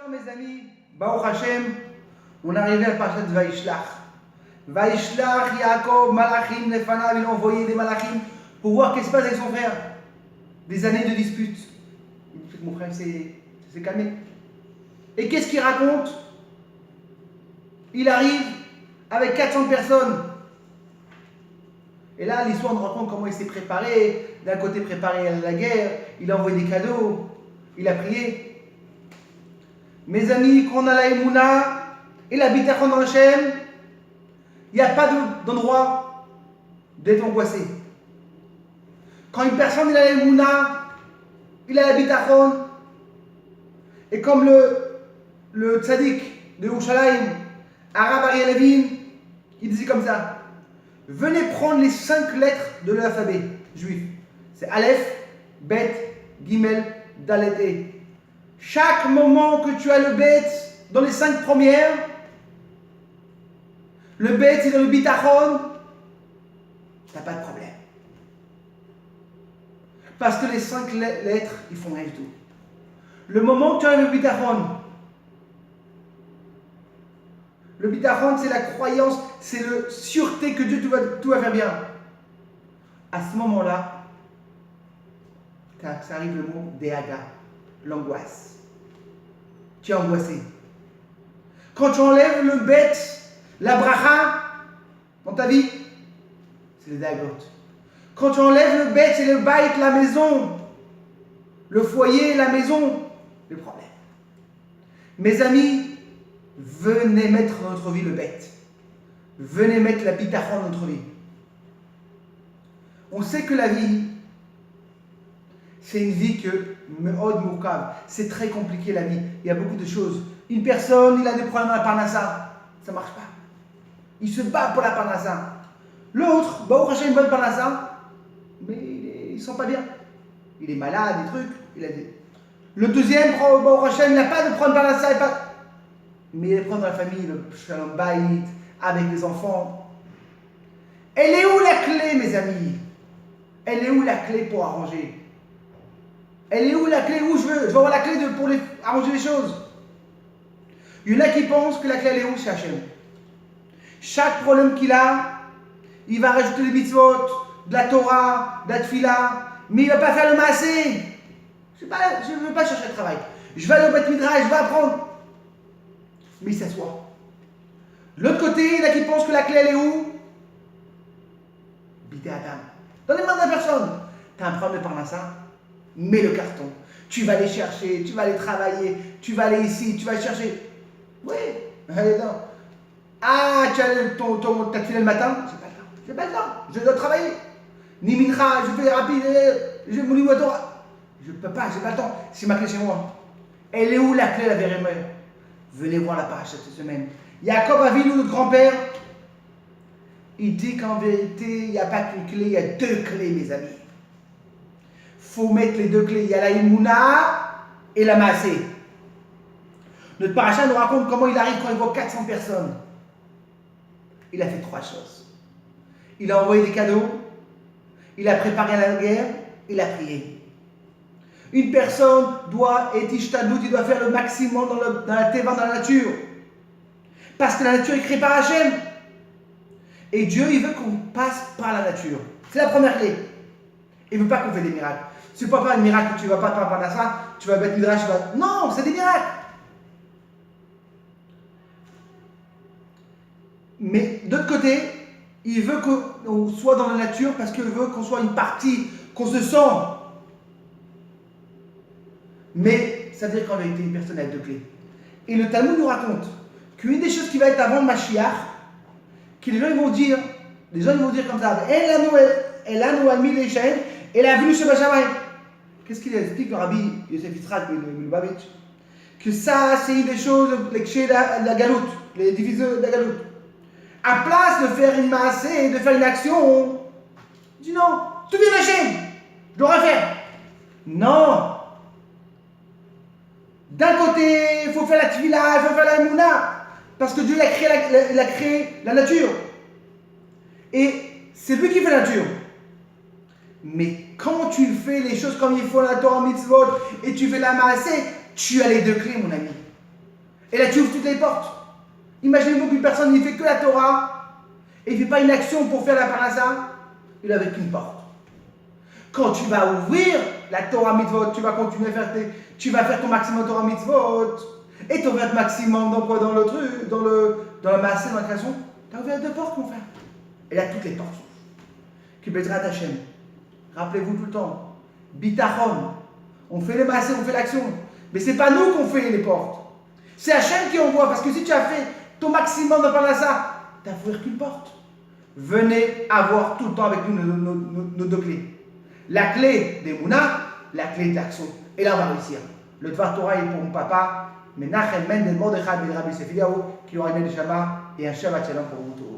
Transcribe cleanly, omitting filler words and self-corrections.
Maintenant, mes amis, Baruch Hashem, on arrivait à la parashat de Vaishlach. Vaishlach, Yaakov, Malachim, Nefanav, il a envoyé des Malachim pour voir qu'est-ce qui se passe avec son frère. Des années de dispute. Mon frère s'est calmé. Et qu'est-ce qu'il raconte? Il arrive avec 400 personnes. Et là, l'histoire nous raconte comment il s'est préparé. D'un côté, préparé à la guerre. Il a envoyé des cadeaux. Il a prié. Mes amis, quand on a la Emouna et la Bitachon dans Hachem, il n'y a pas d'endroit d'être angoissé. Quand une personne il a la Emouna, il a la Bitachon, et comme le tzaddik de Yerushalayim, Arav Ariel Levin, il disait comme ça: venez prendre les 5 lettres de l'alphabet juif. C'est Aleph, Bet, Gimel, Dalet et. Chaque moment que tu as le Bet dans les 5 premières, le Bet c'est dans le Bitachon, tu n'as pas de problème. Parce que les 5 lettres, ils font rien du tout. Le moment que tu as le Bitachon c'est la croyance, c'est la sûreté que Dieu tout va faire bien. À ce moment-là, ça arrive le mot Dehaga, l'angoisse. Tu es angoissé. Quand tu enlèves le bet, la bracha dans ta vie, c'est les dagot. Quand tu enlèves le bet, c'est le bait, la maison, le foyer, la maison, le problème. Mes amis, venez mettre dans notre vie le bet. Venez mettre la bitachon dans notre vie. On sait que la vie, c'est une vie que Me'od Moukav. C'est très compliqué la vie. Il y a beaucoup de choses. Une personne, il a des problèmes dans la parnassa. Ça ne marche pas. Il se bat pour la parnassa. L'autre, Baruch Hashem, une bonne parnassa, mais il ne sent pas bien. Il est malade, des trucs. Le deuxième, Baruch Hashem, il n'a pas de problème de parnassa. Mais il a des problèmes dans la famille, le shalom bayit, avec les enfants. Elle est où la clé, mes amis? Elle est où la clé pour arranger? Elle est où la clé? Où je veux avoir la clé pour arranger les choses. Il y en a qui pensent que la clé elle est où? C'est Hachem. Chaque problème qu'il a, il va rajouter des mitzvot, de la Torah, de la Tfila, mais il ne va pas faire le maasé. Je ne veux pas chercher le travail. Je vais aller au Beth Midrash, je vais apprendre. Mais il s'assoit. De l'autre côté, il y en a qui pensent que la clé elle est où? Bidé Adam. Dans les mains de la personne. Tu as un problème de parnassa? Mets le carton. Tu vas aller chercher, tu vas aller travailler, tu vas aller ici, tu vas aller chercher. Oui, allez, non. Ah, tu as ta tefila le matin? J'ai pas le temps. Je dois travailler. Ni mincha, je fais rapide, je me lis à Torah. Je peux pas, j'ai pas le temps. C'est ma clé chez moi. Elle est où la clé, la vérité? Venez voir la paracha cette semaine. Yaakov Avinu, notre grand-père, il dit qu'en vérité, il n'y a pas qu'une clé, il y a 2 clés, mes amis. Faut mettre les 2 clés. Il y a la Emouna et la Maasé. Notre paracha nous raconte comment il arrive quand il voit 400 personnes. Il a fait 3 choses. Il a envoyé des cadeaux, il a préparé la guerre, il a prié. Une personne doit être ishtadlut, il doit faire le maximum dans la teva, dans la nature. Parce que la nature est créée par Hachem. Et Dieu, il veut qu'on passe par la nature. C'est la première clé. Il ne veut pas qu'on fasse des miracles. Ce n'est pas un miracle, tu ne vas pas par ça, tu vas mettre Midrash, Non, c'est des miracles. Mais d'autre côté, il veut qu'on soit dans la nature parce qu'il veut qu'on soit une partie, qu'on se sent. Mais ça veut dire qu'en vérité, une personne a 2 clés. Et le Talmud nous raconte qu'une des choses qui va être avant le Mashiach, que les gens ils vont dire comme ça, elle a vu chez Bachamayim. Qu'est-ce qu'il explique le Rabbi Yosef Yitzhak Lubavitch? Que ça, c'est une des choses, les kshé de la galoute, les diviseurs de la galoute. À place de faire une maasé, de faire une action, il dit non, tout vient d'Hachem, je dois refaire. Non. D'un côté, il faut faire la tefila, il faut faire la Emouna, parce que Dieu il a créé la nature. Et c'est lui qui fait la nature. Mais quand tu fais les choses comme il faut, la Torah mitzvot, et tu fais la maasé, tu as les 2 clés, mon ami. Et là, tu ouvres toutes les portes. Imaginez-vous qu'une personne ne fait que la Torah et il ne fait pas une action pour faire la parnassa, il n'a qu'une porte. Quand tu vas ouvrir la Torah mitzvot, tu vas continuer à faire tu vas faire ton maximum Torah mitzvot et tu vas faire maximum dans quoi, dans le truc, dans la masse, dans la création. Tu as ouvert 2 portes, mon frère. Et là, toutes les portes s'ouvrent. Qui Bezrat Hashem. Rappelez-vous tout le temps. Bitachon. On fait les masses, on fait l'action. Mais ce n'est pas nous qu'on fait les portes. C'est Hachem qui envoie. Parce que si tu as fait ton maximum dans Parnassa, tu n'as ouvert qu'une porte. Venez avoir tout le temps avec nous nos 2 clés. La clé des Mouna, la clé de l'action. Et là, on va réussir. Le Dvar Torah est pour mon papa. Menachem Mendel Mordechai Ben Rabbi Sefiyahu, qui aura aimé le Shabbat et un Shabbat Shalom pour vous tous.